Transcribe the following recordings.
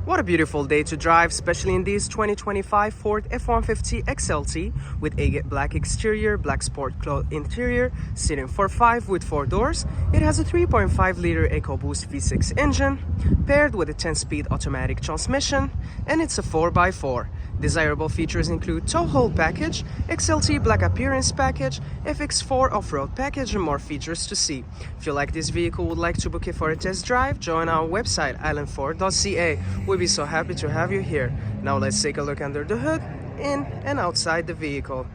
What a beautiful day to drive, especially in this 2025 Ford F-150 XLT with agate black exterior, black sport cloth interior, seating for 5 with 4 doors. It has a 3.5-liter EcoBoost V6 engine paired with a 10-speed automatic transmission, and it's a 4x4. Desirable features include tow hold package, XLT black appearance package, FX4 off-road package, and more features to see. If you like this vehicle, would like to book it for a test drive, join our website islandford.ca. We'll be so happy to have you here. Now let's take a look under the hood, in and outside the vehicle.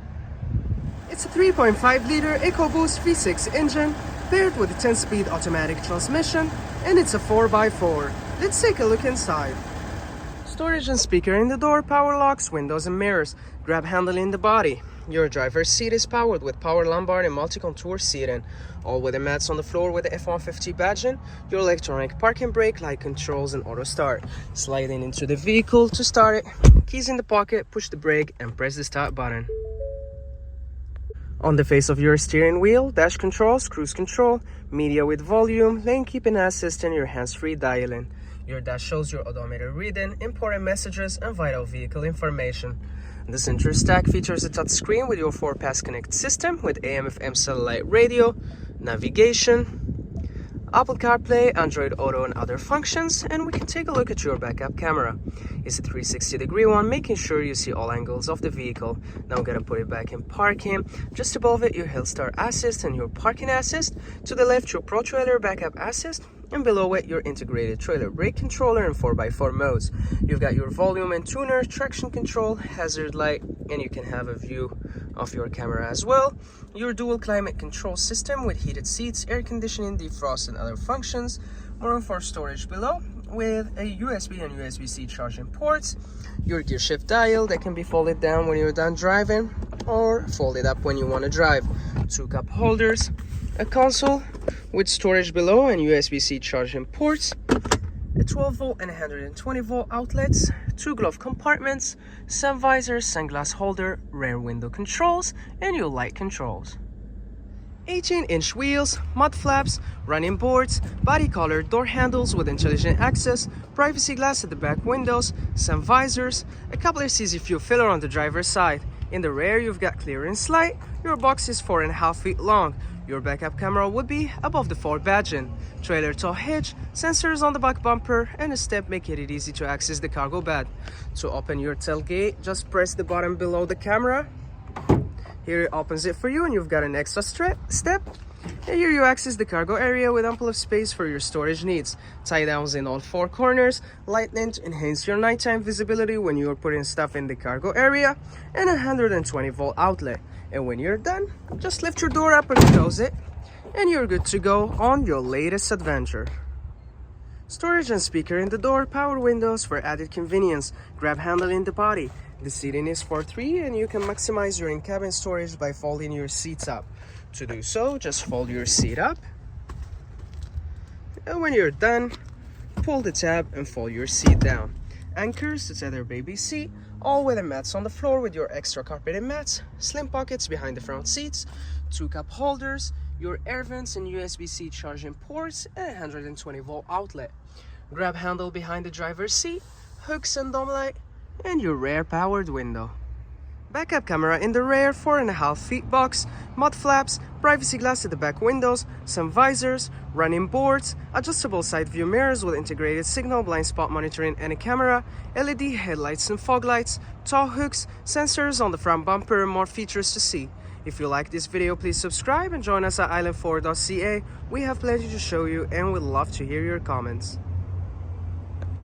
It's a 3.5-liter EcoBoost V6 engine paired with a 10-speed automatic transmission, and it's a 4x4. Let's take a look inside. Storage and speaker in the door, power locks, windows and mirrors, grab handle in the body. Your driver's seat is powered with power lumbar and multi-contour seating, all with the mats on the floor with the F-150 badging, your electronic parking brake, light controls and auto start. Sliding into the vehicle to start it, keys in the pocket, push the brake and press the start button. On the face of your steering wheel, dash controls, cruise control, media with volume, lane keeping assist and your hands-free dialing. Your dash shows your odometer reading, important messages, and vital vehicle information. The center stack features a touchscreen with your 4-pass connect system with AM/FM satellite radio, navigation, Apple CarPlay, Android Auto, and other functions. And we can take a look at your backup camera. It's a 360-degree one, making sure you see all angles of the vehicle. Now we're gonna put it back in parking. Just above it, your hill start assist and your parking assist. To the left, your Pro Trailer backup assist. And below it, your integrated trailer brake controller and 4x4 modes. You've got your volume and tuner, traction control, hazard light, and you can have a view of your camera as well. Your dual climate control system with heated seats, air conditioning, defrost, and other functions. More room for storage below with a USB and USB-C charging ports. Your gear shift dial that can be folded down when you're done driving or folded up when you want to drive. 2 cup holders, a console with storage below and USB-C charging ports, a 12-volt and 120-volt outlets, 2 glove compartments, sun visor, sunglass holder, rear window controls, and your light controls. 18-inch wheels, mud flaps, running boards, body-colored door handles with intelligent access, privacy glass at the back windows, sun visors, a coupler CZ fuel filler on the driver's side. In the rear, you've got clearance light. Your box is 4.5 feet long. Your backup camera would be above the Ford badging. Trailer tow hitch, sensors on the back bumper, and a step making it easy to access the cargo bed. To open your tailgate, just press the button below the camera. Here it opens it for you, and you've got an extra step. And here you access the cargo area with ample of space for your storage needs. Tie downs in all 4 corners, lightning to enhance your nighttime visibility when you are putting stuff in the cargo area, and a 120-volt outlet. And when you're done, just lift your door up and close it, and you're good to go on your latest adventure. Storage and speaker in the door, power windows for added convenience, grab handle in the body. The seating is for 3, and you can maximize your in-cabin storage by folding your seats up. To do so, just fold your seat up, and when you're done, pull the tab and fold your seat down. Anchors to tether baby seat, all with the mats on the floor with your extra carpeted mats, slim pockets behind the front seats, 2 cup holders, your air vents and USB-C charging ports, and a 120-volt outlet. Grab handle behind the driver's seat, hooks and dome light, and your rear powered window. Backup camera in the rear, 4.5 feet box, mud flaps, privacy glass at the back windows, some visors, running boards, adjustable side view mirrors with integrated signal, blind spot monitoring and a camera, LED headlights and fog lights, tow hooks, sensors on the front bumper, and more features to see. If you like this video, please subscribe and join us at islandford.ca. We have plenty to show you and we'd love to hear your comments.